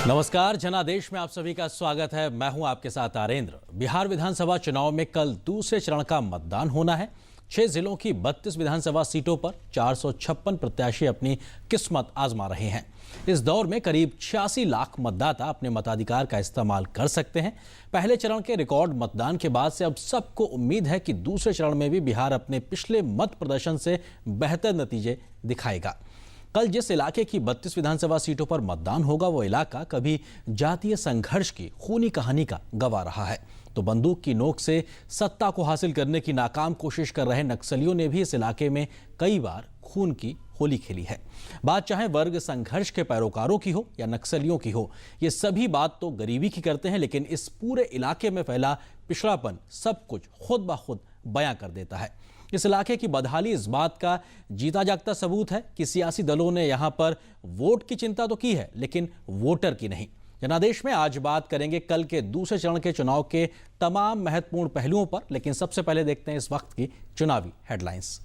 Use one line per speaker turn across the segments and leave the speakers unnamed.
नमस्कार, जनादेश में आप सभी का स्वागत है। मैं हूं आपके साथ आरेंद्र। बिहार विधानसभा चुनाव में कल दूसरे चरण का मतदान होना है। 6 जिलों की 32 विधानसभा सीटों पर 456 प्रत्याशी अपनी किस्मत आजमा रहे हैं। इस दौर में करीब 86 लाख मतदाता अपने मताधिकार का इस्तेमाल कर सकते हैं। पहले चरण के रिकॉर्ड मतदान के बाद से अब सबको उम्मीद है कि दूसरे चरण में भी बिहार अपने पिछले मत प्रदर्शन से बेहतर नतीजे दिखाएगा। कल जिस इलाके की 32 विधानसभा सीटों पर मतदान होगा वो इलाका कभी जातीय संघर्ष की खूनी कहानी का गवाह रहा है, तो बंदूक की नोक से सत्ता को हासिल करने की नाकाम कोशिश कर रहे नक्सलियों ने भी इस इलाके में कई बार खून की होली खेली है। बात चाहे वर्ग संघर्ष के पैरोकारों की हो या नक्सलियों की हो, ये सभी बात तो गरीबी की करते हैं, लेकिन इस पूरे इलाके में फैला पिछड़ापन सब कुछ खुद ब खुद बयां कर देता है। इस इलाके की बदहाली इस बात का जीता जागता सबूत है कि सियासी दलों ने यहां पर वोट की चिंता तो की है, लेकिन वोटर की नहीं। जनादेश में आज बात करेंगे कल के दूसरे चरण के चुनाव के तमाम महत्वपूर्ण पहलुओं पर, लेकिन सबसे पहले देखते हैं इस वक्त की चुनावी हेडलाइंस।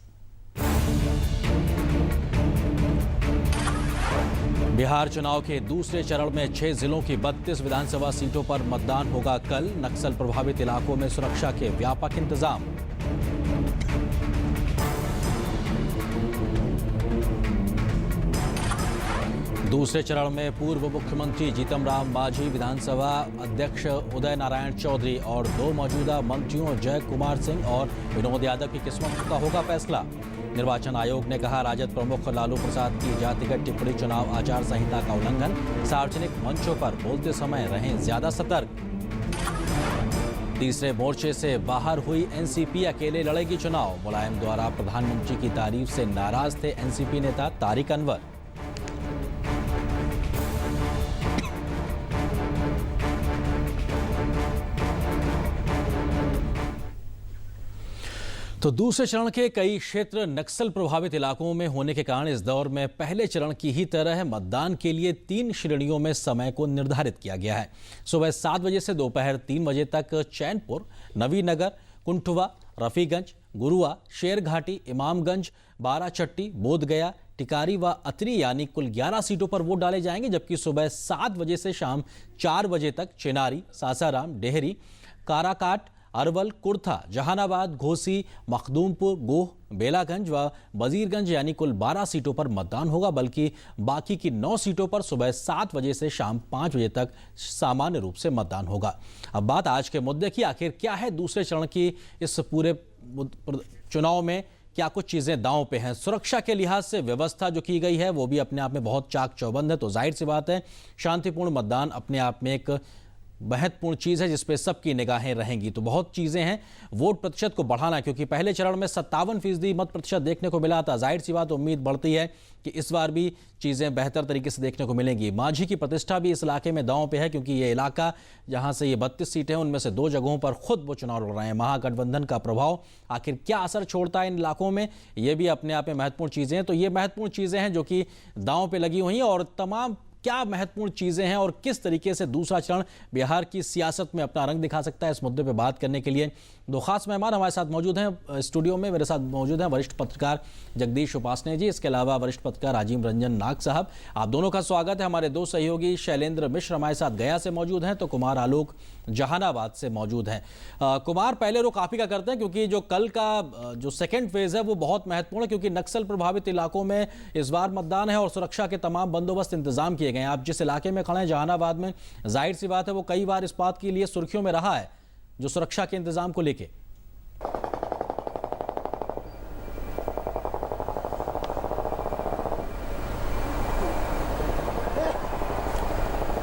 बिहार चुनाव के दूसरे चरण में 6 जिलों की 32 विधानसभा सीटों पर मतदान होगा कल। नक्सल प्रभावित इलाकों में सुरक्षा के व्यापक इंतजाम। दूसरे चरण में पूर्व मुख्यमंत्री जीतन राम मांझी, विधानसभा अध्यक्ष उदय नारायण चौधरी और 2 मौजूदा मंत्रियों जय कुमार सिंह और विनोद यादव की किस्मत का होगा फैसला। निर्वाचन आयोग ने कहा राजद प्रमुख लालू प्रसाद की जातिगत टिप्पणी चुनाव आचार संहिता का उल्लंघन। सार्वजनिक मंचों पर बोलते समय रहें ज्यादा सतर्क। तीसरे मोर्चे से बाहर हुई एनसीपी, अकेले लड़ेगी चुनाव। मुलायम द्वारा प्रधानमंत्री की तारीफ से नाराज थे एनसीपी नेता तारिक अनवर। तो दूसरे चरण के कई क्षेत्र नक्सल प्रभावित इलाकों में होने के कारण इस दौर में पहले चरण की ही तरह मतदान के लिए 3 श्रेणियों में समय को निर्धारित किया गया है। सुबह 7 बजे से दोपहर 3 बजे तक चैनपुर, नवीनगर, कुंठवा, रफीगंज, गुरुआ, शेरघाटी, इमामगंज, बाराचट्टी, बोधगया, टिकारी व अतरी यानी कुल 11 सीटों पर वोट डाले जाएंगे, जबकि सुबह 7 बजे से शाम 4 बजे तक चेनारी, सासाराम, डेहरी, काराकाट, अरवल, कुर्था, जहानाबाद, घोसी, मखदूमपुर, गोह, बेलागंज व वजीरगंज यानी कुल 12 सीटों पर मतदान होगा, बल्कि बाकी की 9 सीटों पर सुबह 7 बजे से शाम 5 बजे तक सामान्य रूप से मतदान होगा। अब बात आज के मुद्दे की, आखिर क्या है दूसरे चरण की इस पूरे चुनाव में क्या कुछ चीजें दांव पे हैं। सुरक्षा के लिहाज से व्यवस्था जो की गई है वो भी अपने आप में बहुत चाक चौबंद है, तो जाहिर सी बात है शांतिपूर्ण मतदान अपने आप में एक महत्वपूर्ण चीज है जिसपे सबकी निगाहें रहेंगी। तो बहुत चीजें हैं, वोट प्रतिशत को बढ़ाना, क्योंकि पहले चरण में 57% मत प्रतिशत देखने को मिला था। जाहिर सी बात उम्मीद बढ़ती है कि इस बार भी चीजें बेहतर तरीके से देखने को मिलेंगी। मांझी की प्रतिष्ठा भी इस इलाके में दांव पे है, क्योंकि ये इलाका जहां से ये 32 सीटें हैं उनमें से 2 जगहों पर खुद वो चुनाव लड़ रहे हैं। महागठबंधन का प्रभाव आखिर क्या असर छोड़ता है इन इलाकों में, ये भी अपने आप में महत्वपूर्ण चीजें हैं। तो ये महत्वपूर्ण चीजें हैं जो कि दांव पे लगी हुई हैं, और तमाम क्या महत्वपूर्ण चीजें हैं और किस तरीके से दूसरा चरण बिहार की सियासत में अपना रंग दिखा सकता है, इस मुद्दे पे बात करने के लिए 2 खास मेहमान हमारे साथ मौजूद हैं स्टूडियो में। मेरे साथ मौजूद हैं वरिष्ठ पत्रकार जगदीश उपासने जी, इसके अलावा वरिष्ठ पत्रकार राजीव रंजन नाग साहब। आप दोनों का स्वागत है। हमारे 2 सहयोगी शैलेंद्र मिश्र हमारे साथ गया से मौजूद हैं, तो कुमार आलोक जहानाबाद से मौजूद हैं। कुमार, पहले रुख आप ही का करते हैं, क्योंकि जो कल का जो सेकेंड फेज है वो बहुत महत्वपूर्ण है, क्योंकि नक्सल प्रभावित इलाकों में इस बार मतदान है और सुरक्षा के तमाम बंदोबस्त इंतजाम किए गए हैं। आप जिस इलाके में खड़े हैं जहानाबाद में, जाहिर सी बात है वो कई बार इस बात के लिए सुर्खियों में रहा है जो सुरक्षा के इंतजाम को लेके।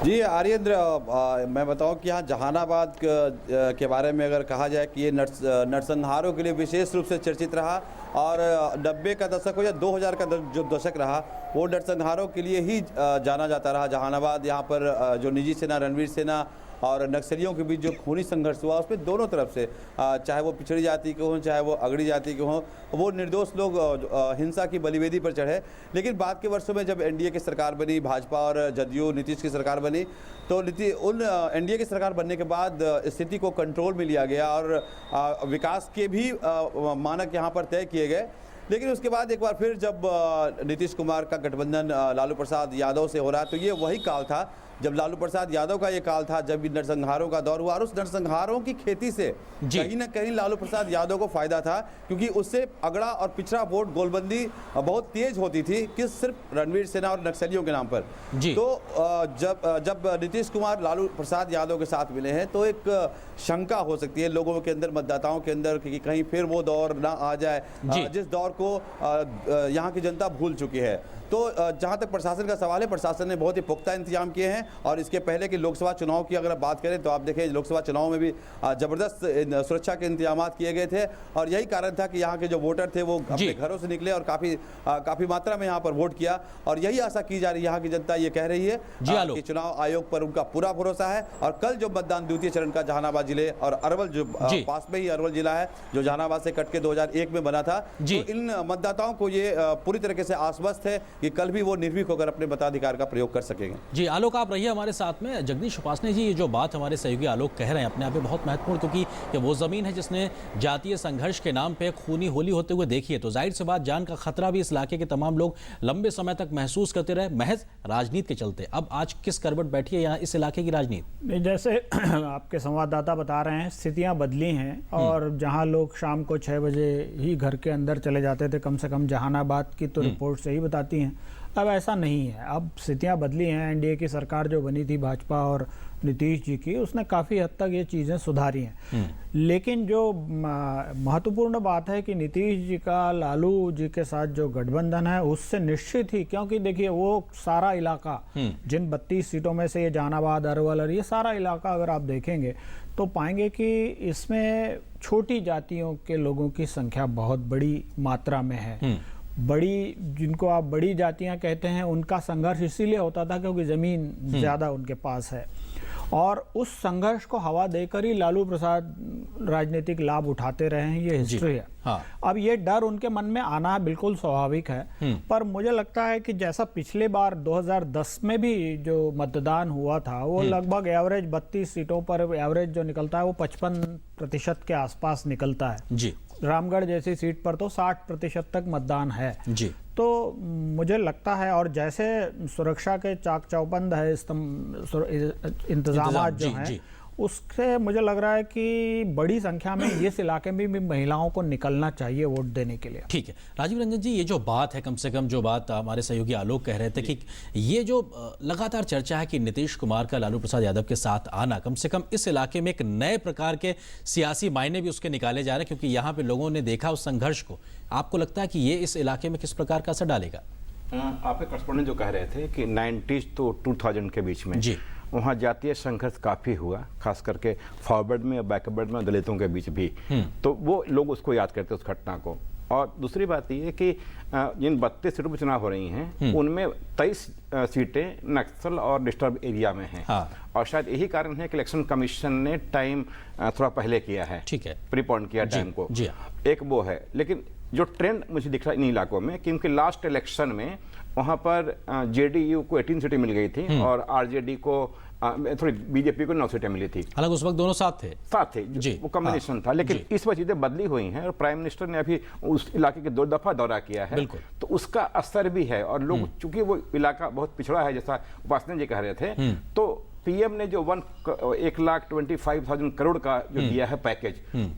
जी आर्येंद्र, मैं बताऊं कि यहाँ जहानाबाद के बारे में अगर कहा जाए कि ये नरसंहारों के लिए विशेष रूप से चर्चित रहा, और 90 का दशक हो या 2000 का जो दशक रहा वो नरसंहारों के लिए ही जाना जाता रहा। जहानाबाद, यहाँ पर जो निजी सेना, रणवीर सेना और नक्सलियों के बीच जो खूनी संघर्ष हुआ उसमें दोनों तरफ से, चाहे वो पिछड़ी जाति के हों चाहे वो अगड़ी जाति के हों, वो निर्दोष लोग हिंसा की बलिवेदी पर चढ़े। लेकिन बाद के वर्षों में जब एनडीए की सरकार बनी, भाजपा और जदयू नीतीश की सरकार बनी, तो उन एनडीए की सरकार बनने के बाद स्थिति को कंट्रोल में लिया गया और विकास के भी मानक यहाँ पर तय किए गए। लेकिन उसके बाद एक बार फिर जब नीतीश कुमार का गठबंधन लालू प्रसाद यादव से हो रहा है, तो ये वही काल था जब लालू प्रसाद यादव का ये काल था, जब नरसंहारों का दौर हुआ, और उस नरसंहारों की खेती से कहीं ना कहीं लालू प्रसाद यादव को फायदा था, क्योंकि उससे अगड़ा और पिछड़ा वोट गोलबंदी बहुत तेज होती थी कि सिर्फ रणवीर सेना और नक्सलियों के नाम पर। तो जब नीतीश कुमार लालू प्रसाद यादव के साथ मिले हैं तो एक शंका हो सकती है लोगों के अंदर, मतदाताओं के अंदर, कि कहीं फिर वो दौर ना आ जाए जिस दौर को यहाँ की जनता भूल चुकी है। तो जहाँ तक प्रशासन का सवाल है, प्रशासन ने बहुत ही पुख्ता इंतजाम किए हैं, और इसके पहले कि लोकसभा चुनाव की अगर बात करें तो आप देखें लोकसभा चुनाव में भी जबरदस्त सुरक्षा के इंतजाम किए गए थे, और यही कारण था कि यहाँ के जो वोटर थे वो अपने घरों से निकले और काफी मात्रा में यहाँ पर वोट किया। और यही आशा की जा रही है, यहाँ की जनता ये कह रही है कि चुनाव आयोग पर उनका पूरा भरोसा है, और कल जो मतदान द्वितीय चरण का जहानाबाद जिले और अरवल जो पास में ही अरवल जिला है जो जहानाबाद से कट के 2001 में बना था, तो इन मतदाताओं को ये पूरी तरीके से आश्वस्त है कि कल भी वो निर्भीक होकर अपने मताधिकार का प्रयोग कर सकेंगे।
जी आलोक, आप रहिए हमारे साथ में। जगदीश उपासने जी, ये जो बात हमारे सहयोगी आलोक कह रहे हैं अपने आप में बहुत महत्वपूर्ण, क्योंकि ये वो जमीन है जिसने जातीय संघर्ष के नाम पे खूनी होली होते हुए देखी है। तो जाहिर सी बात, जान का खतरा भी इस इलाके के तमाम लोग लंबे समय तक महसूस करते रहे, महज राजनीति के चलते। अब आज किस करवट बैठी है यहाँ इस इलाके की राजनीति?
जैसे आपके संवाददाता बता रहे हैं, स्थितियां बदली हैं, और जहां लोग शाम को 6 बजे ही घर के अंदर चले जाते थे, कम से कम जहानाबाद की तो रिपोर्ट से ही बताती हैं, अब ऐसा नहीं है। अब स्थितियां बदली हैं। एनडीए की सरकार जो बनी थी भाजपा और नीतीश जी की, उसने काफ़ी हद तक ये चीज़ें सुधारी हैं। लेकिन जो महत्वपूर्ण बात है कि नीतीश जी का लालू जी के साथ जो गठबंधन है उससे निश्चित ही, क्योंकि देखिए वो सारा इलाका, जिन 32 सीटों में से ये जहानाबाद, अरवल और ये सारा इलाका अगर आप देखेंगे तो पाएंगे कि इसमें छोटी जातियों के लोगों की संख्या बहुत बड़ी मात्रा में है। बड़ी, जिनको आप बड़ी जातियां कहते हैं, उनका संघर्ष इसीलिए होता था क्योंकि जमीन ज्यादा उनके पास है, और उस संघर्ष को हवा देकर ही लालू प्रसाद राजनीतिक लाभ उठाते रहे हैं, ये हिस्ट्री है। अब ये डर उनके मन में आना बिल्कुल स्वाभाविक है, पर मुझे लगता है कि जैसा पिछले बार 2010 में भी जो मतदान हुआ था, वो लगभग एवरेज 32 सीटों पर एवरेज जो निकलता है वो 55% के आसपास निकलता है जी। रामगढ़ जैसी सीट पर तो 60% तक मतदान है जी। तो मुझे लगता है, और जैसे सुरक्षा के चाक चौबंद है, इंतजाम जो हैं, उससे मुझे लग रहा है कि बड़ी संख्या में इस इलाके में भी महिलाओं को निकलना चाहिए वोट देने के लिए।
ठीक है राजीव रंजन जी, ये जो बात है, कम से कम जो बात हमारे सहयोगी आलोक कह रहे थे कि ये जो लगातार चर्चा है कि नीतीश कुमार का लालू प्रसाद यादव के साथ आना, कम से कम इस इलाके में एक नए प्रकार के सियासी मायने भी उसके निकाले जा रहे हैं, क्योंकि यहाँ पे लोगों ने देखा उस संघर्ष को। आपको लगता है कि ये इस इलाके में किस प्रकार का असर डालेगा?
आपके करस्पॉन्डेंट जो कह रहे थे कि 90s तो 2000 के बीच में जी वहाँ जातीय संघर्ष काफ़ी हुआ, खास करके फॉरवर्ड में और बैकवर्ड में दलितों के बीच भी, तो वो लोग उसको याद करते उस घटना को। और दूसरी बात ये है कि जिन 32 सीटों पर चुनाव हो रही हैं उनमें 23 सीटें नक्सल और डिस्टर्ब एरिया में हैं। और शायद यही कारण है कि इलेक्शन कमीशन ने टाइम थोड़ा पहले किया है, ठीक है, प्रीपोन किया टाइम को, एक वो है। लेकिन जो ट्रेंड मुझे दिख रहा है इन इलाकों में, क्योंकि लास्ट इलेक्शन में वहाँ पर जेडीयू को 18 सीटें मिल गई थी और आरजेडी को थोड़ी, बीजेपी को 9 सीटें मिली थी।
हालांकि उस वक्त दोनों साथ थे
जी, वो कॉम्बिनेशन था। लेकिन इस बार चीजें बदली हुई हैं और प्राइम मिनिस्टर ने अभी उस इलाके के 2 दफा दौरा किया है, तो उसका असर भी है। और लोग, चूंकि वो इलाका बहुत पिछड़ा है, जैसा उपासना जी कह रहे थे, तो पीएम ने जो 1,25,000 करोड़ का जो दिया है पैकेज,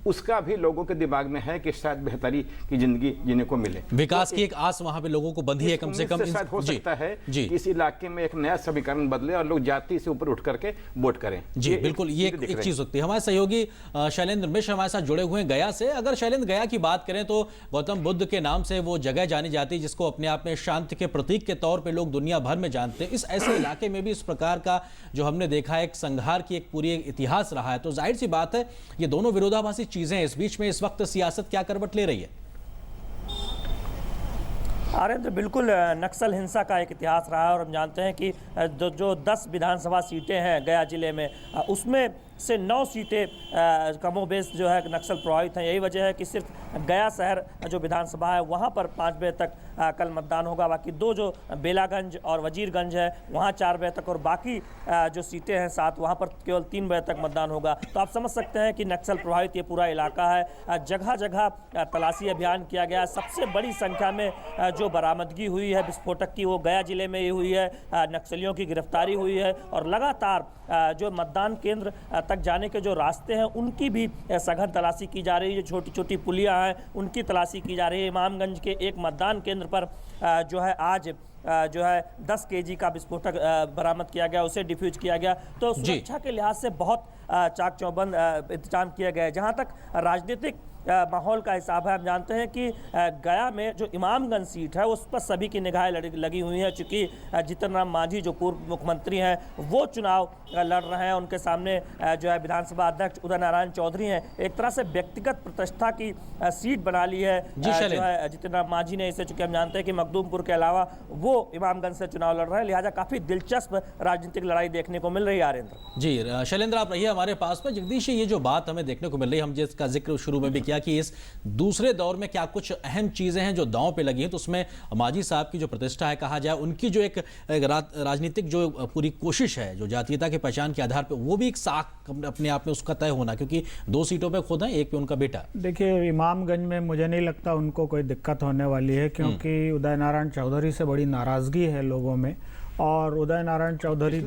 उसका भी लोगों के दिमाग में है कि शायद बेहतरी की जिंदगी जीने को मिले,
विकास की एक आस वहां पे लोगों को बंधी है। कम से कम
शायद हो सकता है कि इस इलाके में एक नया समीकरण बदले और लोग जाति से ऊपर उठ करके वोट करें
जी। बिल्कुल, ये एक चीज होती है। हमारे सहयोगी शैलेंद्र मिश्र हमारे साथ जुड़े हुए हैं गया से। अगर शैलेंद्र, गया की बात करें तो गौतम बुद्ध के नाम से वो जगह जानी जाती है, जिसको अपने आप में शांति के प्रतीक के तौर पर लोग दुनिया भर में जानते हैं। इस ऐसे इलाके में भी इस प्रकार का जो हमने देखा, एक संघार की एक पूरी इतिहास रहा है, तो जाहिर सी बात है ये दोनों विरोधाभासी चीजें, इस बीच में इस वक्त सियासत क्या करवट ले रही है?
आर्यन, बिल्कुल नक्सल हिंसा का एक इतिहास रहा है, और हम जानते हैं कि जो 10 विधानसभा सीटें हैं गया जिले में, उसमें से 9 सीटें कमोबेश जो है नक्सल प्रभावित हैं। यही वजह है कि सिर्फ गया शहर जो विधानसभा है वहाँ पर 5 बजे तक कल मतदान होगा। बाकी 2 जो बेलागंज और वजीरगंज है वहाँ 4 बजे तक, और बाकी जो सीटें हैं 7 वहाँ पर केवल 3 बजे तक मतदान होगा। तो आप समझ सकते हैं कि नक्सल प्रभावित ये पूरा इलाका है। जगह जगह तलाशी अभियान किया गया। सबसे बड़ी संख्या में जो बरामदगी हुई है विस्फोटक की वो गया जिले में ही हुई है। नक्सलियों की गिरफ्तारी हुई है और लगातार जो मतदान केंद्र तक जाने के जो रास्ते हैं उनकी भी सघन तलाशी की जा रही है। जो छोटी छोटी पुलियां हैं उनकी तलाशी की जा रही है। इमामगंज के एक मतदान केंद्र पर जो है आज जो है 10 केजी का विस्फोटक बरामद किया गया, उसे डिफ्यूज किया गया। तो सुरक्षा के लिहाज से बहुत चाक चौबंद इंतजाम किया गया है। जहां तक राजनीतिक माहौल का हिसाब है, हम जानते हैं कि गया में जो इमामगंज सीट है उस पर सभी की निगाहें लगी हुई हैं, चूँकि जीतन राम मांझी जो पूर्व मुख्यमंत्री हैं वो चुनाव लड़ रहे हैं। उनके सामने जो है विधानसभा अध्यक्ष उदय नारायण चौधरी हैं। एक तरह से व्यक्तिगत प्रतिष्ठा की सीट बना ली है जो है जीतन राम मांझी ने इसे, चूँकि हम जानते हैं कि मखदूमपुर के अलावा वो इमामगंज से चुनाव लड़ रहे हैं। लिहाजा काफ़ी दिलचस्प राजनीतिक लड़ाई देखने को मिल रही है। आरेंद्र
जी, शैलेंद्र आप रहिए हमारे पास में। जगदीश, ये जो बात हमें देखने को मिल रही है, हम जिसका जिक्र शुरू में भी किया कि इस दूसरे दौर में क्या कुछ अहम चीजें हैं जो दांव पे लगी हैं, तो उसमें मांझी साहब की जो प्रतिष्ठा है, कहा जाए उनकी जो एक राजनीतिक जो पूरी कोशिश है, जो जातीयता की पहचान के आधार पे, वो भी एक साख अपने आप में उसका तय होना, क्योंकि 2 सीटों पे खुद हैं, एक पे उनका बेटा।
देखिए, इमामगंज में मुझे नहीं लगता उनको कोई दिक्कत होने वाली है, क्योंकि उदय नारायण चौधरी से बड़ी नाराजगी है लोगों में। और उदय नारायण चौधरी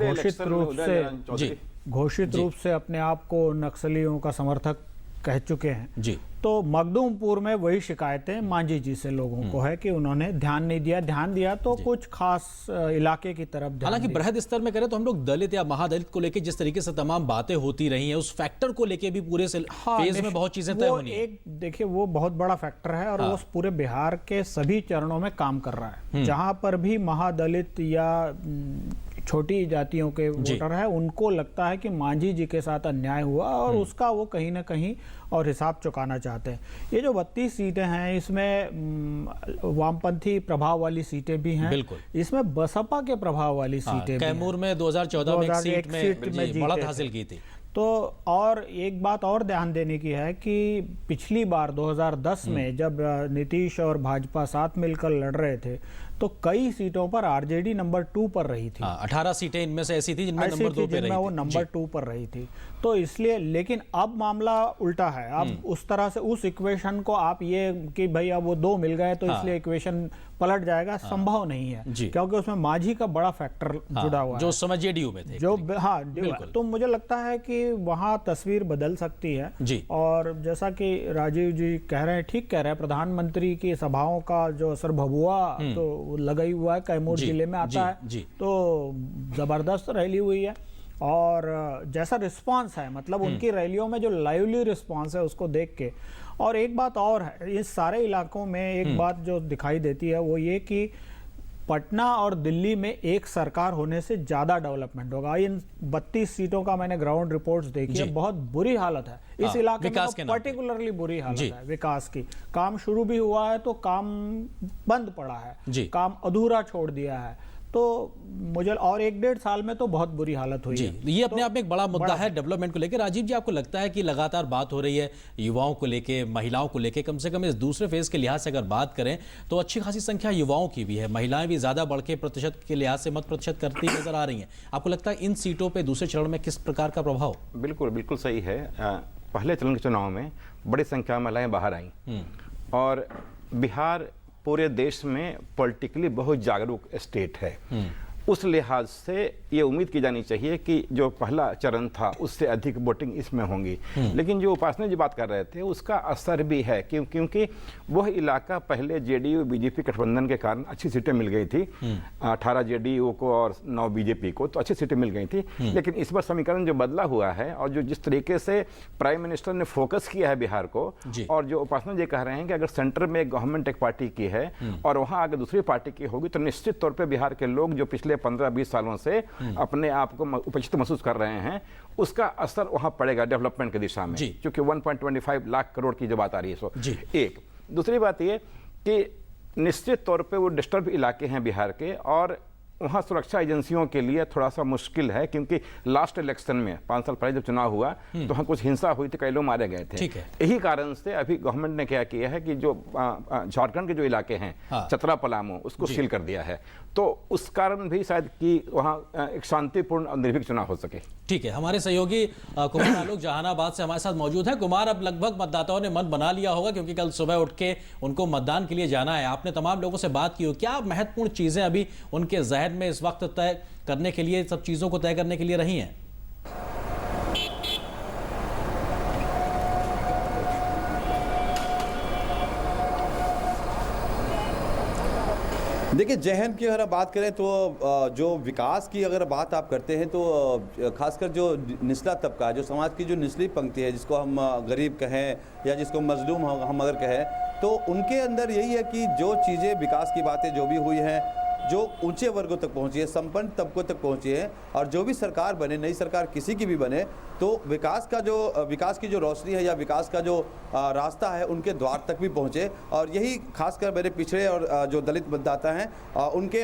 घोषित रूप से अपने आप को नक्सलियों का समर्थक कह चुके हैं
जी।
तो मखदूमपुर में वही शिकायतें मांझी जी से लोगों को है कि उन्होंने ध्यान नहीं दिया। ध्यान दिया तो कुछ खास इलाके की तरफ।
हालांकि बृहद स्तर में करें तो हम लोग दलित या महादलित को लेकर जिस तरीके से तमाम बातें होती रही हैं, उस फैक्टर को लेकर भी पूरे फेज में बहुत चीजें तय होनी है।
देखिए, वो बहुत बड़ा फैक्टर है और वो पूरे बिहार के सभी चरणों में काम कर रहा है। जहां पर भी महादलित या छोटी जातियों के वोटर है, उनको लगता है कि मांझी जी के साथ अन्याय हुआ और उसका वो कहीं ना कहीं और हिसाब चुकाना चाहते हैं। ये जो 32 सीटें हैं, इसमें वामपंथी प्रभाव वाली सीटें भी हैं, इसमें बसपा के प्रभाव वाली सीटें भी हैं।
कैमूर में 2014 में एक सीट में बढ़त हासिल की थी।
तो और एक बात और ध्यान देने की है कि पिछली बार 2010 में जब नीतीश और भाजपा साथ मिलकर लड़ रहे थे तो कई सीटों पर आरजेडी नंबर 2 पर रही थी।
18 सीटें इनमें से ऐसी थी जिनमें नंबर 2 पे रही थी।
वो नंबर 2 पर रही थी। तो इसलिए, लेकिन अब मामला उल्टा है। अब उस तरह से उस इक्वेशन को आप ये कि भाई अब वो 2 मिल गए तो इसलिए इक्वेशन पलट जाएगा, संभव नहीं है, क्योंकि उसमें मांझी का बड़ा फैक्टर जुड़ा हुआ है,
जो उस समय जेडीयू में थे।
जो तो मुझे लगता है कि वहां तस्वीर बदल सकती है जी। और जैसा कि राजीव जी कह रहे हैं, ठीक कह रहे हैं, प्रधानमंत्री की सभाओं का जो असर भभुआ तो लगा ही हुआ है, कैमूर जिले में आता है, तो जबरदस्त रैली हुई है। और जैसा रिस्पांस है, मतलब उनकी रैलियों में जो लाइवली रिस्पांस है उसको देख के। और एक बात और है, इस सारे इलाकों में एक बात जो दिखाई देती है वो ये कि पटना और दिल्ली में एक सरकार होने से ज्यादा डेवलपमेंट होगा। इन 32 सीटों का मैंने ग्राउंड रिपोर्ट्स देखी है, बहुत बुरी हालत है इस इलाके में, पर्टिकुलरली बुरी हालत है विकास की। काम शुरू भी हुआ है तो काम बंद पड़ा है, काम अधूरा छोड़ दिया है। तो मुझे और 1-1.5 साल में तो बहुत बुरी हालत हुई है।
ये अपने आप में एक बड़ा मुद्दा है डेवलपमेंट को लेकर। राजीव जी, आपको लगता है कि लगातार बात हो रही है युवाओं को लेके, महिलाओं को लेके, कम से कम इस दूसरे फेज के लिहाज से अगर बात करें तो अच्छी खासी संख्या युवाओं की भी है, महिलाएं भी ज्यादा बढ़ के प्रतिशत के लिहाज से मत प्रतिशत करती नजर आ रही हैं। आपको लगता है इन सीटों पर दूसरे चरण में किस प्रकार का प्रभाव?
बिल्कुल बिल्कुल सही है। पहले चरण के चुनाव में बड़ी संख्या में महिलाएं बाहर आई और बिहार पूरे देश में पॉलिटिकली बहुत जागरूक स्टेट है। उस लिहाज से ये उम्मीद की जानी चाहिए कि जो पहला चरण था उससे अधिक वोटिंग इसमें होंगी। लेकिन जो उपासना जी बात कर रहे थे उसका असर भी है, क्योंकि वह इलाका पहले जेडीयू बीजेपी गठबंधन के कारण अच्छी सीटें मिल गई थी, 18 जेडीयू को और 9 बीजेपी को, तो अच्छी सीटें मिल गई थी। लेकिन इस बार समीकरण जो बदला हुआ है और जो जिस तरीके से प्राइम मिनिस्टर ने फोकस किया है बिहार को, और जो उपासना जी कह रहे हैं कि अगर सेंटर में गवर्नमेंट एक पार्टी की है और वहां अगर दूसरी पार्टी की होगी तो निश्चित तौर पर बिहार के लोग जो पिछले 15-20 सालों से अपने आप को उपेक्षित महसूस कर रहे हैं, उसका असर वहां पड़ेगा डेवलपमेंट की दिशा में, क्योंकि 1.25 लाख करोड़ की जो बात आ रही है। सो एक दूसरी बात यह कि निश्चित तौर पे वो डिस्टर्ब इलाके हैं बिहार के, और वहाँ सुरक्षा एजेंसियों के लिए थोड़ा सा मुश्किल है, क्योंकि लास्ट इलेक्शन में 5 साल पहले जब चुनाव हुआ तो वहाँ कुछ हिंसा हुई थी, कई लोग मारे गए थे। यही कारण से अभी गवर्नमेंट ने क्या किया है कि जो झारखंड के जो इलाके हैं, चतरा पलामू, उसको सील कर दिया है। तो उस कारण भी शायद कि वहाँ एक शांतिपूर्ण और निर्भीक चुनाव हो सके।
ठीक है, हमारे सहयोगी कुमार आलोक जहानाबाद से हमारे साथ मौजूद है। कुमार, अब लगभग मतदाताओं ने मन बना लिया होगा, क्योंकि कल सुबह उठ के उनको मतदान के लिए जाना है। आपने तमाम लोगों से बात की हो, क्या महत्वपूर्ण चीजें अभी उनके जहन में इस वक्त तय करने के लिए, सब चीजों को तय करने के लिए रही हैं?
देखिए, जहन की अगर बात करें तो जो विकास की अगर बात आप करते हैं तो खासकर जो निचला तबका है, जो समाज की जो निचली पंक्ति है, जिसको हम गरीब कहें या जिसको मजलूम हम अगर कहें, तो उनके अंदर यही है कि जो चीज़ें विकास की बातें जो भी हुई हैं, जो ऊंचे वर्गों तक पहुंची है, संपन्न तबकों तक पहुंची है, और जो भी सरकार बने, नई सरकार किसी की भी बने, तो विकास की जो रोशनी है या विकास का जो रास्ता है उनके द्वार तक भी पहुंचे। और यही खासकर मेरे पिछड़े और जो दलित मतदाता हैं उनके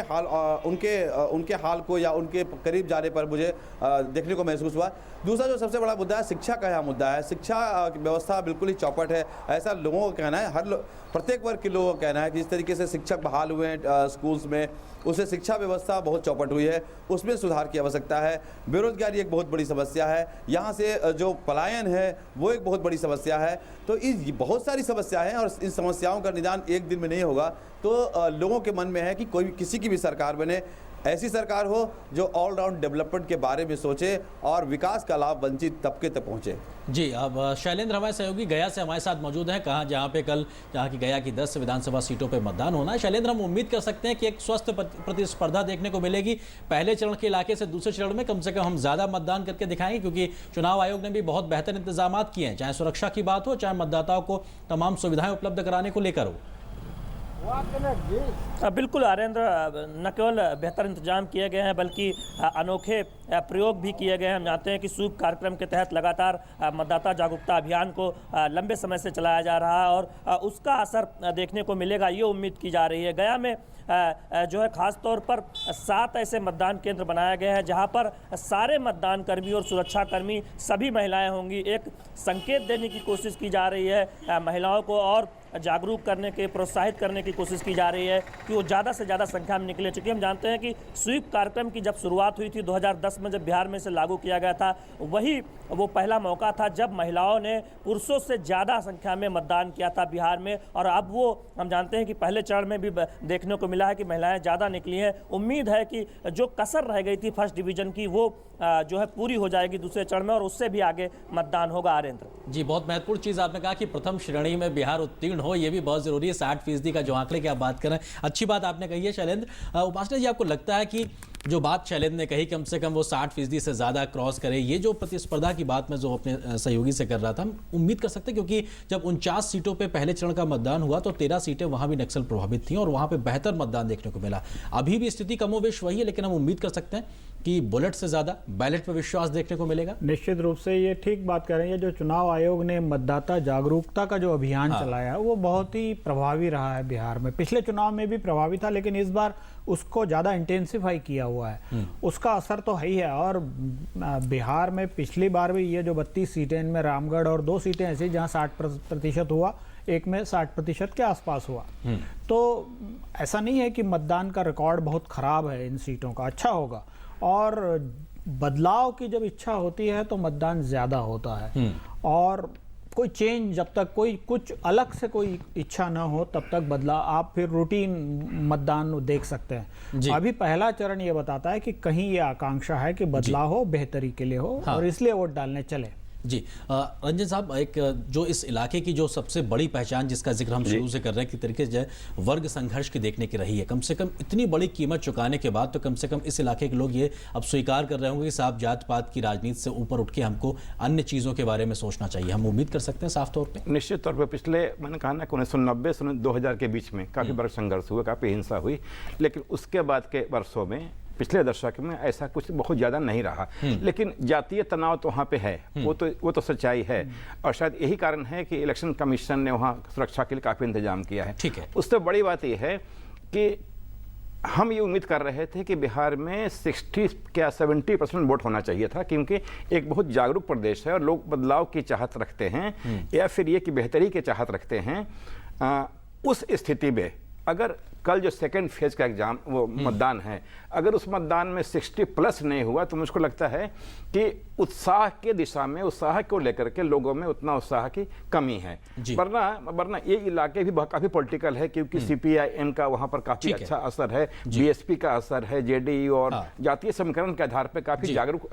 हाल को या उनके करीब जाने पर मुझे देखने को महसूस हुआ। दूसरा जो सबसे बड़ा मुद्दा है, शिक्षा का यहाँ मुद्दा है। शिक्षा व्यवस्था बिल्कुल ही चौपट है, ऐसा लोगों का कहना है। प्रत्येक वर्ग के लोगों का कहना है कि जिस तरीके से शिक्षक बहाल हुए हैं स्कूल्स में, उससे शिक्षा व्यवस्था बहुत चौपट हुई है, उसमें सुधार की आवश्यकता है। बेरोजगारी एक बहुत बड़ी समस्या है, यहाँ से जो पलायन है वो एक बहुत बड़ी समस्या है। तो इस बहुत सारी समस्याएं हैं, और इन समस्याओं का निदान एक दिन में नहीं होगा। तो लोगों के मन में है कि कोई किसी की भी सरकार बने, ऐसी सरकार हो जो ऑलराउंड डेवलपमेंट के बारे में सोचे और विकास का लाभ वंचित तबके तक पहुंचे। जी,
अब शैलेंद्र हमारे सहयोगी गया से हमारे साथ मौजूद हैं, जहां पे कल की गया की 10 विधानसभा सीटों पे मतदान होना है। शैलेंद्र, हम उम्मीद कर सकते हैं कि एक स्वस्थ प्रतिस्पर्धा देखने को मिलेगी। पहले चरण के इलाके से दूसरे चरण में कम से कम हम ज्यादा मतदान करके दिखाएंगे, क्योंकि चुनाव आयोग ने भी बहुत बेहतर इंतजाम किए हैं, चाहे सुरक्षा की बात हो, चाहे मतदाताओं को तमाम सुविधाएं उपलब्ध कराने को लेकर हो।
बिल्कुल आर्येंद्र, न केवल बेहतर इंतजाम किए गए हैं बल्कि अनोखे प्रयोग भी किए गए हैं। हम जानते हैं कि स्वीप कार्यक्रम के तहत लगातार मतदाता जागरूकता अभियान को लंबे समय से चलाया जा रहा है, और उसका असर देखने को मिलेगा, ये उम्मीद की जा रही है। गया में जो है खास तौर पर 7 ऐसे मतदान केंद्र बनाए गए हैं जहां पर सारे मतदान कर्मी और सुरक्षाकर्मी सभी महिलाएं होंगी। एक संकेत देने की कोशिश की जा रही है, महिलाओं को और जागरूक करने के, प्रोत्साहित करने की कोशिश की जा रही है कि वो ज़्यादा से ज़्यादा संख्या में निकले। चूँकि हम जानते हैं कि स्वीप कार्यक्रम की जब शुरुआत हुई थी 2010 में, जब बिहार में इसे लागू किया गया था, वही वो पहला मौका था जब महिलाओं ने पुरुषों से ज़्यादा संख्या में मतदान किया था बिहार में। और अब वो हम जानते हैं कि पहले चरण में भी देखने को मिला है कि महिलाएं ज़्यादा निकली हैं। उम्मीद है कि जो कसर रह गई थी फर्स्ट डिवीज़न की, वो जो है पूरी हो जाएगी दूसरे चरण में, और उससे भी आगे मतदान होगा। आर्येंद्र
जी, बहुत महत्वपूर्ण चीज़ आपने कहा कि प्रथम श्रेणी में बिहार उत्तीर्ण हो, ये भी बहुत जरूरी है। 60% का जो आंकड़े की आप बात कर रहे हैं, अच्छी बात आपने कही है शैलेंद्र। उपासना जी, आपको लगता है कि जो बात शैलेंद्र ने कही, कम से कम वो 60% से ज़्यादा क्रॉस करे, ये जो प्रतिस्पर्धा की बात मैं जो अपने सहयोगी से कर रहा था, हम उम्मीद कर सकते हैं, क्योंकि जब 49 सीटों पे पहले चरण का मतदान हुआ तो 13 सीटें वहाँ भी नक्सल प्रभावित थीं और वहाँ पे बेहतर मतदान देखने को मिला। अभी भी स्थिति कमोवेश वही है, लेकिन हम उम्मीद कर सकते हैं कि बुलेट से ज़्यादा बैलेट पर विश्वास देखने को मिलेगा।
निश्चित रूप से ये ठीक बात कर रहे हैं। जो चुनाव आयोग ने मतदाता जागरूकता का जो अभियान चलाया है, वो बहुत ही प्रभावी रहा है बिहार में। पिछले चुनाव में भी प्रभावी था, लेकिन इस बार उसको ज़्यादा इंटेंसिफाई किया हुआ है। उसका असर तो है ही है। और बिहार में पिछली बार भी ये जो 32 सीटें, इनमें रामगढ़ और 2 सीटें ऐसी जहाँ 60% हुआ, एक में 60% के आसपास हुआ। तो ऐसा नहीं है कि मतदान का रिकॉर्ड बहुत खराब है इन सीटों का, अच्छा होगा। और बदलाव की जब इच्छा होती है तो मतदान ज़्यादा होता है, और कोई चेंज जब तक कोई कुछ अलग से कोई इच्छा ना हो तब तक बदलाव, आप फिर रूटीन मतदान देख सकते हैं। अभी पहला चरण ये बताता है कि कहीं ये आकांक्षा है कि बदलाव हो, बेहतरी के लिए हो, और इसलिए वोट डालने चले।
जी, रंजन साहब, एक जो इस इलाके की जो सबसे बड़ी पहचान जिसका जिक्र हम शुरू से कर रहे हैं कि तरीके से वर्ग संघर्ष की देखने की रही है, कम से कम इतनी बड़ी कीमत चुकाने के बाद तो कम से कम इस इलाके के लोग ये अब स्वीकार कर रहे होंगे कि साफ जात पात की राजनीति से ऊपर उठ के हमको अन्य चीज़ों के बारे में सोचना चाहिए। हम उम्मीद कर सकते हैं साफ तौर पर?
निश्चित तौर पर पिछले, मैंने कहा ना कि 1990 से 2000 के बीच में काफ़ी बड़ा संघर्ष हुआ, काफ़ी हिंसा हुई, लेकिन उसके बाद के वर्षों में, पिछले दशक में ऐसा कुछ बहुत ज़्यादा नहीं रहा। लेकिन जातीय तनाव तो वहाँ पे है, वो तो सच्चाई है। और शायद यही कारण है कि इलेक्शन कमीशन ने वहाँ सुरक्षा के लिए काफ़ी इंतजाम किया है।
ठीक है।
उससे बड़ी बात यह है कि हम ये उम्मीद कर रहे थे कि बिहार में 60 क्या 70% वोट होना चाहिए था, क्योंकि एक बहुत जागरूक प्रदेश है और लोग बदलाव की चाहत रखते हैं या फिर ये कि बेहतरी की चाहत रखते हैं। उस स्थिति में अगर कल जो सेकंड फेज का एग्जाम वो मतदान है, अगर उस मतदान में 60+ नहीं हुआ तो मुझको लगता है कि उत्साह के दिशा में, उत्साह को लेकर के लोगों में उतना उत्साह की कमी है। वरना ये इलाके भी काफी पॉलिटिकल है, क्योंकि CPIM का वहां पर काफी अच्छा असर है, BSP का असर है, JDU और जातीय समीकरण के आधार पर काफी जागरूक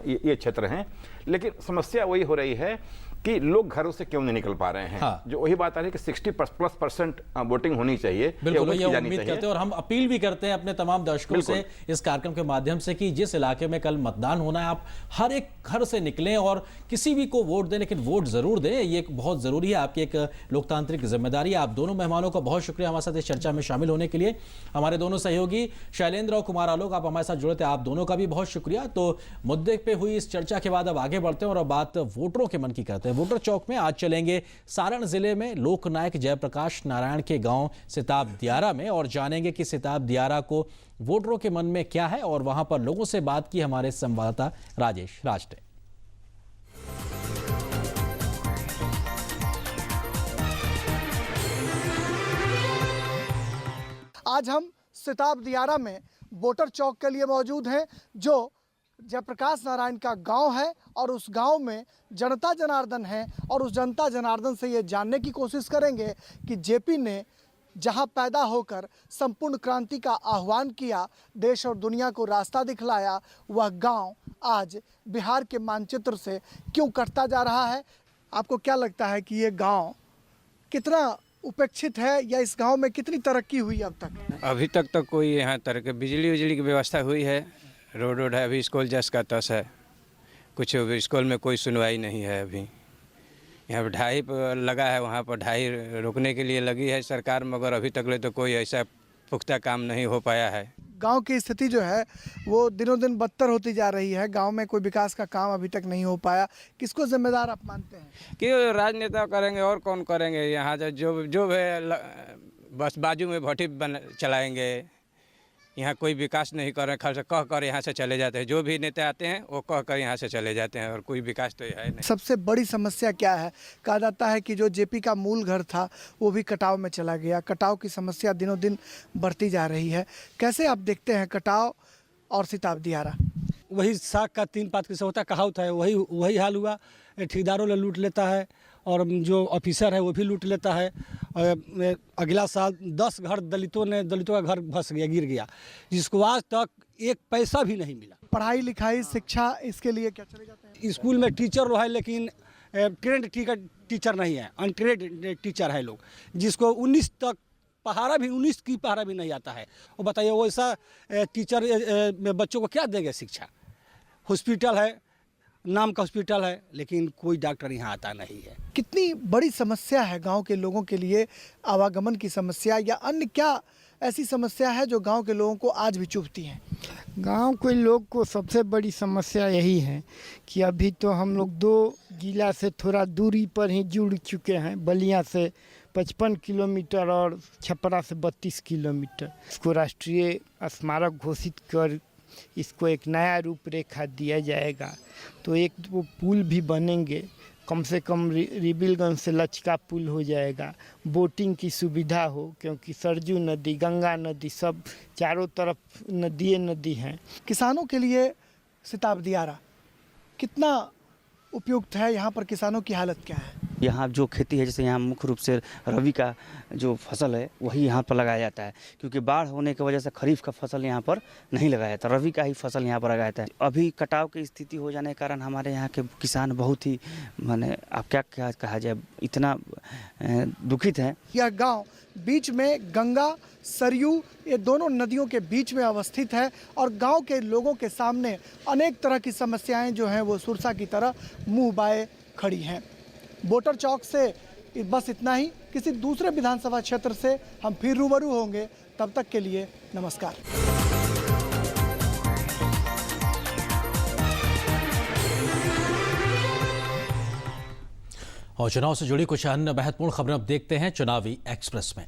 ये क्षेत्र हैं। लेकिन समस्या वही हो रही है कि लोग घरों से क्यों नहीं निकल पा रहे हैं। जो वही बात आ रही है कि 60+ वोटिंग होनी चाहिए।
बिल्कुल, ये उम्मीद करते हैं और हम अपील भी करते हैं अपने तमाम दर्शकों से इस कार्यक्रम के माध्यम से कि जिस इलाके में कल मतदान होना है, आप हर एक घर से निकलें और किसी भी को वोट दें, लेकिन वोट जरूर दें। ये बहुत जरूरी है, आपकी एक लोकतांत्रिक जिम्मेदारी है। आप दोनों मेहमानों का बहुत शुक्रिया हमारे साथ इस चर्चा में शामिल होने के लिए। हमारे दोनों सहयोगी शैलेंद्र और कुमार आलोक, आप हमारे साथ जुड़े थे, आप दोनों का भी बहुत शुक्रिया। तो मुद्दे पे हुई इस चर्चा के बाद अब आगे बढ़ते हैं और अब बात वोटरों के मन की करते हैं। वोटर चौक में आज चलेंगे सारण जिले में लोकनायक जयप्रकाश नारायण के गांव सिताब दियारा में और जानेंगे कि सिताब दियारा को वोटरों के मन में क्या है। और वहां पर लोगों से बात की हमारे संवाददाता राजेश राज ने।
आज हम सिताब दियारा में वोटर चौक के लिए मौजूद हैं, जो जयप्रकाश नारायण का गांव है और उस गांव में जनता जनार्दन है और उस जनता जनार्दन से ये जानने की कोशिश करेंगे कि जेपी ने जहां पैदा होकर संपूर्ण क्रांति का आह्वान किया, देश और दुनिया को रास्ता दिखलाया, वह गांव आज बिहार के मानचित्र से क्यों कटता जा रहा है। आपको क्या लगता है कि ये गांव कितना उपेक्षित है या इस गांव में कितनी तरक्की हुई अब तक?
अभी तक तो कोई यहाँ तरह बिजली की व्यवस्था हुई है, रोड है, अभी स्कूल जस का तस है, कुछ स्कूल में कोई सुनवाई नहीं है। अभी यहाँ पर ढाई लगा है, वहाँ पर ढाई रोकने के लिए लगी है सरकार, मगर अभी तक ले तो कोई ऐसा पुख्ता काम नहीं हो पाया है।
गांव की स्थिति जो है वो दिनों दिन बदतर होती जा रही है। गांव में कोई विकास का काम अभी तक नहीं हो पाया। किसको जिम्मेदार आप मानते हैं?
कि राजनेता करेंगे और कौन करेंगे। यहाँ जो है बस बाजू में भट्टी चलाएंगे, यहाँ कोई विकास नहीं कर रहे, खास कह कर यहाँ से चले जाते हैं। जो भी नेता आते हैं वो कह कर यहाँ से चले जाते हैं और कोई विकास तो है नहीं।
सबसे बड़ी समस्या क्या है? कहा जाता है कि जो जेपी का मूल घर था वो भी कटाव में चला गया। कटाव की समस्या दिनों दिन बढ़ती जा रही है। कैसे आप देखते हैं कटाव और सिताब दियारा?
वही साग का 3 पात किसा होता कहावत है, वही हाल हुआ। ठेकेदारों ले लूट लेता है और जो ऑफिसर है वो भी लूट लेता है। अगला साल 10 घर दलितों का घर धस गया, गिर गया, जिसको आज तक एक पैसा भी नहीं मिला।
पढ़ाई लिखाई शिक्षा इसके लिए क्या चले जाते हैं?
स्कूल में टीचर है लेकिन ट्रेंड टीचर नहीं है, अनट्रेंड टीचर है लोग, जिसको 19 तक पहाड़ा भी 19 की पहाड़ा भी नहीं आता है। और बताइए वैसा टीचर बच्चों को क्या देंगे शिक्षा? हॉस्पिटल है, नाम का हॉस्पिटल है, लेकिन कोई डॉक्टर यहाँ आता नहीं है।
कितनी बड़ी समस्या है गांव के लोगों के लिए आवागमन की समस्या, या अन्य क्या ऐसी समस्या है जो गांव के लोगों को आज भी चुभती है?
गांव के लोग को सबसे बड़ी समस्या यही है कि अभी तो हम लोग 2 जिला से थोड़ा दूरी पर ही जुड़ चुके हैं। बलिया से 55 किलोमीटर और छपरा से 32 किलोमीटर। इसको राष्ट्रीय स्मारक घोषित कर इसको एक नया रूपरेखा दिया जाएगा तो एक वो पुल भी बनेंगे, कम से कम रिबिलगंज से लचका पुल हो जाएगा, बोटिंग की सुविधा हो, क्योंकि सरजू नदी, गंगा नदी सब चारों तरफ नदी हैं।
किसानों के लिए सिताब दियारा कितना उपयुक्त है? यहाँ पर किसानों की हालत क्या है?
यहाँ जो खेती है, जैसे यहाँ मुख्य रूप से रबी का जो फसल है वही यहाँ पर लगाया जाता है, क्योंकि बाढ़ होने की वजह से खरीफ का फसल यहाँ पर नहीं लगाया जाता, रबी का ही फसल यहाँ पर लगाया जाता है। अभी कटाव की स्थिति हो जाने के कारण हमारे यहाँ के किसान बहुत ही माने आप क्या कहा जाए, इतना दुखित हैं।
यह गांव बीच में गंगा सरयू ये दोनों नदियों के बीच में अवस्थित है और गांव के लोगों के सामने अनेक तरह की समस्याएं जो हैं वो सुरसा की तरह मुंह बाए खड़ी हैं। वोटर चौक से बस इतना ही। किसी दूसरे विधानसभा क्षेत्र से हम फिर रूबरू होंगे, तब तक के लिए नमस्कार।
और चुनाव से जुड़ी कुछ अन्य महत्वपूर्ण खबरें अब देखते हैं चुनावी एक्सप्रेस में।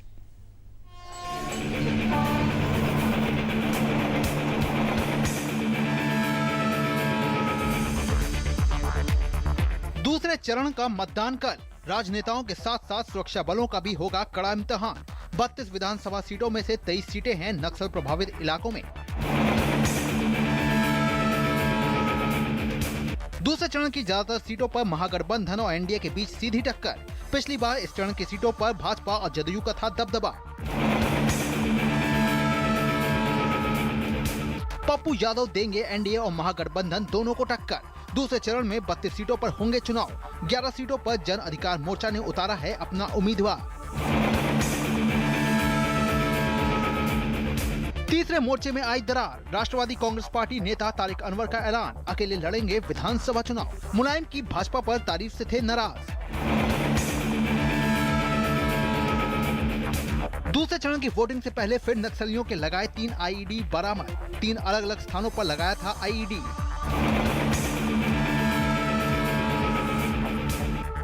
दूसरे चरण का मतदान कल। राजनेताओं के साथ साथ सुरक्षा बलों का भी होगा कड़ा इम्तिहान। 32 विधानसभा सीटों में से 23 सीटें हैं नक्सल प्रभावित इलाकों में। दूसरे चरण की ज्यादातर सीटों पर महागठबंधन और एनडीए के बीच सीधी टक्कर। पिछली बार इस चरण की सीटों पर भाजपा और जदयू का था दबदबा। पप्पू यादव देंगे एनडीए और महागठबंधन दोनों को टक्कर। दूसरे चरण में 32 सीटों पर होंगे चुनाव। 11 सीटों पर जन अधिकार मोर्चा ने उतारा है अपना उम्मीदवार। तीसरे मोर्चे में आई दरार। राष्ट्रवादी कांग्रेस पार्टी नेता तारिक अनवर का ऐलान, अकेले लड़ेंगे विधानसभा चुनाव। मुलायम की भाजपा पर तारीफ से थे नाराज। दूसरे चरण की वोटिंग से पहले फिर नक्सलियों के लगाए 3 आईईडी बरामद। 3 अलग अलग स्थानों पर लगाया था आईईडी।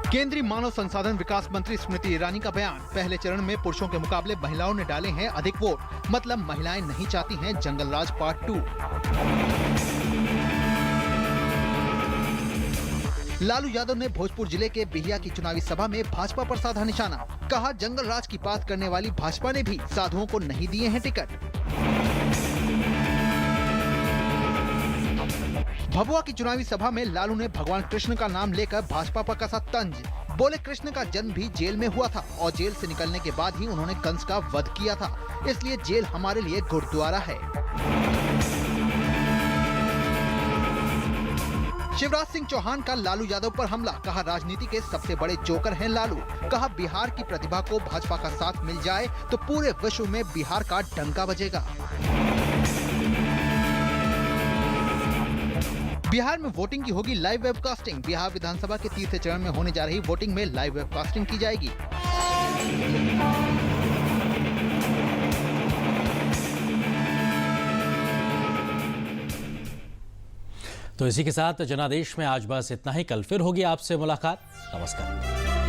केंद्रीय मानव संसाधन विकास मंत्री स्मृति ईरानी का बयान, पहले चरण में पुरुषों के मुकाबले महिलाओं ने डाले हैं अधिक वोट, मतलब महिलाएं नहीं चाहती हैं जंगलराज पार्ट 2। लालू यादव ने भोजपुर जिले के बिहिया की चुनावी सभा में भाजपा पर साधा निशाना। कहा, जंगलराज की बात करने वाली भाजपा ने भी साधुओं को नहीं दिए हैं टिकट। भभुआ की चुनावी सभा में लालू ने भगवान कृष्ण का नाम लेकर भाजपा पर कसा तंज। बोले, कृष्ण का जन्म भी जेल में हुआ था और जेल से निकलने के बाद ही उन्होंने कंस का वध किया था, इसलिए जेल हमारे लिए गुरुद्वारा है। शिवराज सिंह चौहान का लालू यादव पर हमला। कहा, राजनीति के सबसे बड़े जोकर हैं लालू। कहा, बिहार की प्रतिभा को भाजपा का साथ मिल जाए तो पूरे विश्व में बिहार का डंका बजेगा। बिहार में वोटिंग की होगी लाइव वेबकास्टिंग। बिहार विधानसभा के तीसरे चरण में होने जा रही वोटिंग में लाइव वेबकास्टिंग की जाएगी।
तो इसी के साथ जनादेश में आज बस इतना ही। कल फिर होगी आपसे मुलाकात। नमस्कार।